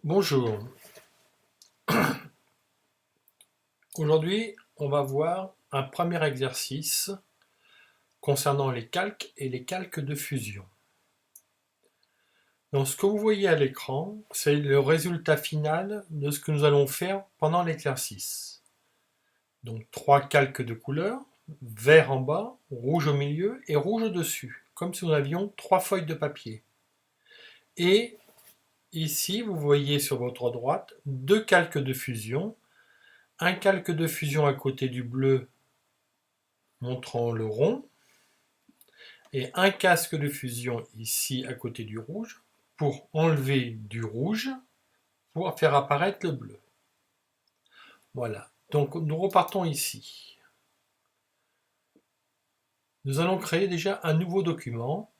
Bonjour, aujourd'hui on va voir un premier exercice concernant les calques et les calques de fusion. Donc ce que vous voyez à l'écran, c'est le résultat final de ce que nous allons faire pendant l'exercice. Donc 3 calques de couleur, vert en bas, rouge au milieu et rouge au-dessus, comme si nous avions 3 feuilles de papier. Et ici, vous voyez sur votre droite 2 calques de fusion, un calque de fusion à côté du bleu montrant le rond, et un casque de fusion ici à côté du rouge pour enlever du rouge pour faire apparaître le bleu. Voilà, donc nous repartons ici. Nous allons créer déjà un nouveau document,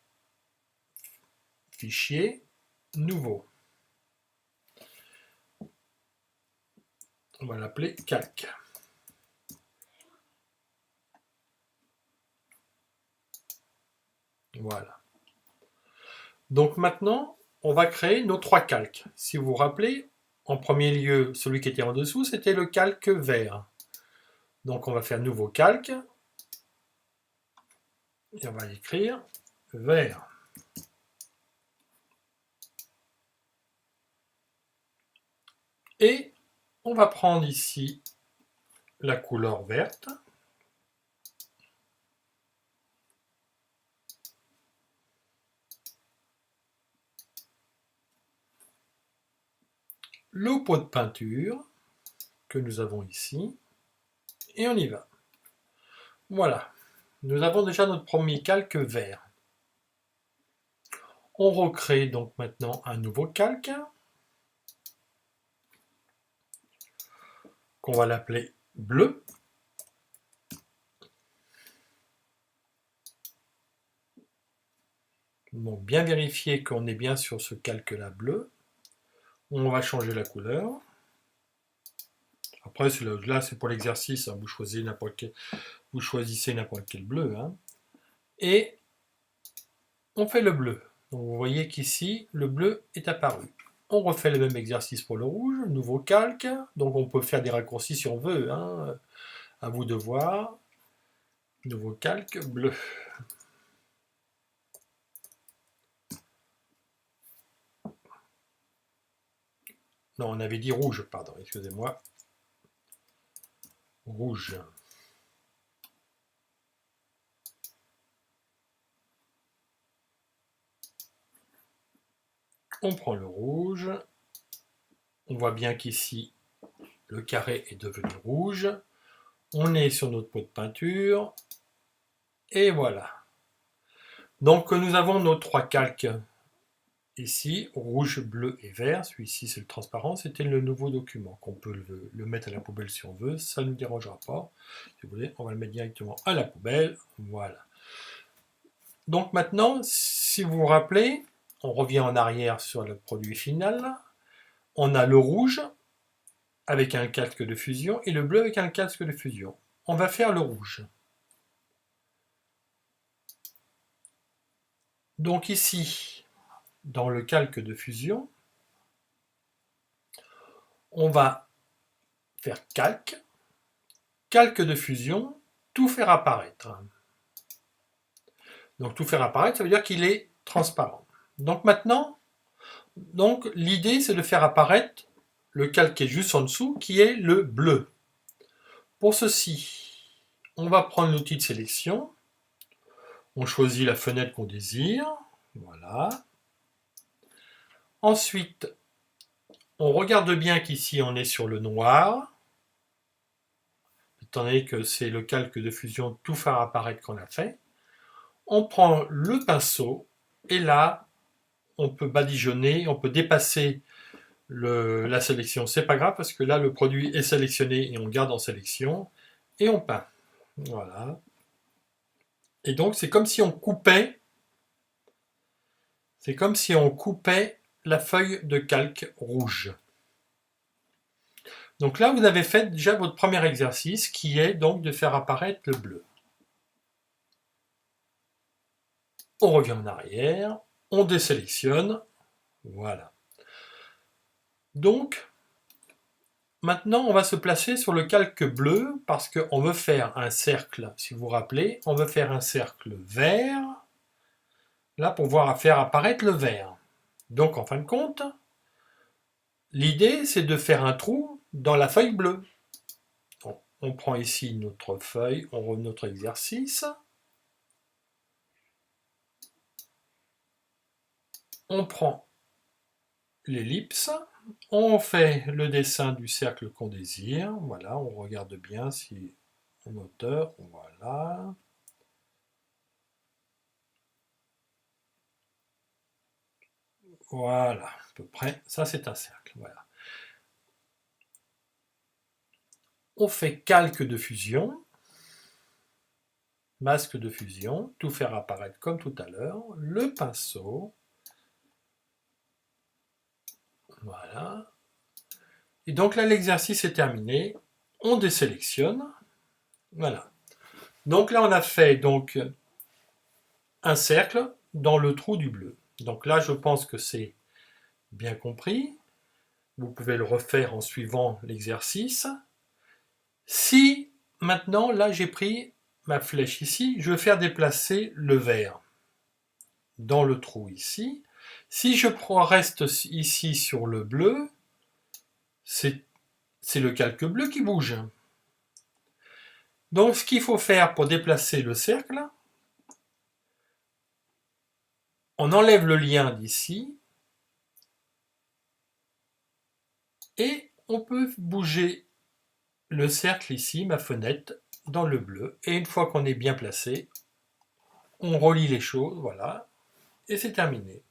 fichier, nouveau. On va l'appeler calque. Voilà. Donc maintenant, on va créer nos 3 calques. Si vous vous rappelez, en premier lieu, celui qui était en dessous, c'était le calque vert. Donc on va faire nouveau calque. Et on va écrire vert. Et on va prendre ici la couleur verte. Le pot de peinture que nous avons ici. Et on y va. Voilà. Nous avons déjà notre premier calque vert. On recrée donc maintenant un nouveau calque qu'on va l'appeler bleu. Donc bien vérifier qu'on est bien sur ce calque-là bleu. On va changer la couleur. Après, là, c'est pour l'exercice. Hein. Vous choisissez n'importe quel bleu. Hein. Et on fait le bleu. Donc vous voyez qu'ici, le bleu est apparu. On refait le même exercice pour le rouge, nouveau calque. Donc on peut faire des raccourcis si on veut. Hein. À vous de voir. Nouveau calque bleu. Non, on avait dit rouge, pardon, excusez-moi. Rouge. On prend le rouge. On voit bien qu'ici, le carré est devenu rouge. On est sur notre pot de peinture. Et voilà. Donc nous avons nos 3 calques ici, rouge, bleu et vert. Celui-ci, c'est le transparent. C'était le nouveau document qu'on peut le mettre à la poubelle si on veut. Ça ne nous dérangera pas. Si vous voulez, on va le mettre directement à la poubelle. Voilà. Donc maintenant, si vous vous rappelez, on revient en arrière sur le produit final. On a le rouge avec un calque de fusion et le bleu avec un calque de fusion. On va faire le rouge. Donc ici, dans le calque de fusion, on va faire calque, calque de fusion, tout faire apparaître. Donc tout faire apparaître, ça veut dire qu'il est transparent. Donc maintenant, l'idée c'est de faire apparaître le calque qui est juste en dessous, qui est le bleu. Pour ceci, on va prendre l'outil de sélection, on choisit la fenêtre qu'on désire, voilà. Ensuite, on regarde bien qu'ici on est sur le noir, étant donné que c'est le calque de fusion tout faire apparaître qu'on a fait. On prend le pinceau et là, on peut badigeonner, on peut dépasser la sélection. C'est pas grave parce que là, le produit est sélectionné et on garde en sélection et on peint. Voilà. Et donc, c'est comme si on coupait la feuille de calque rouge. Donc là, vous avez fait déjà votre premier exercice qui est donc de faire apparaître le bleu. On revient en arrière, on désélectionne, voilà. Donc, maintenant, on va se placer sur le calque bleu parce qu'on veut faire un cercle, si vous vous rappelez, on veut faire un cercle vert, là pour voir faire apparaître le vert. Donc, en fin de compte, l'idée, c'est de faire un trou dans la feuille bleue. Donc, on prend ici notre feuille, on remet notre exercice. On prend l'ellipse, on fait le dessin du cercle qu'on désire. Voilà, on regarde bien si en hauteur, voilà. Voilà, à peu près, ça c'est un cercle, voilà. On fait calque de fusion, masque de fusion, tout faire apparaître comme tout à l'heure, le pinceau, voilà. Et donc là l'exercice est terminé, on désélectionne, voilà. Donc là on a fait donc un cercle dans le trou du bleu. Donc là je pense que c'est bien compris. Vous pouvez le refaire en suivant l'exercice. Si maintenant, là j'ai pris ma flèche ici, je vais faire déplacer le vert dans le trou ici. Si je reste ici sur le bleu, c'est le calque bleu qui bouge. Donc ce qu'il faut faire pour déplacer le cercle, on enlève le lien d'ici et on peut bouger le cercle ici, ma fenêtre, dans le bleu. Et une fois qu'on est bien placé, on relie les choses, voilà, et c'est terminé.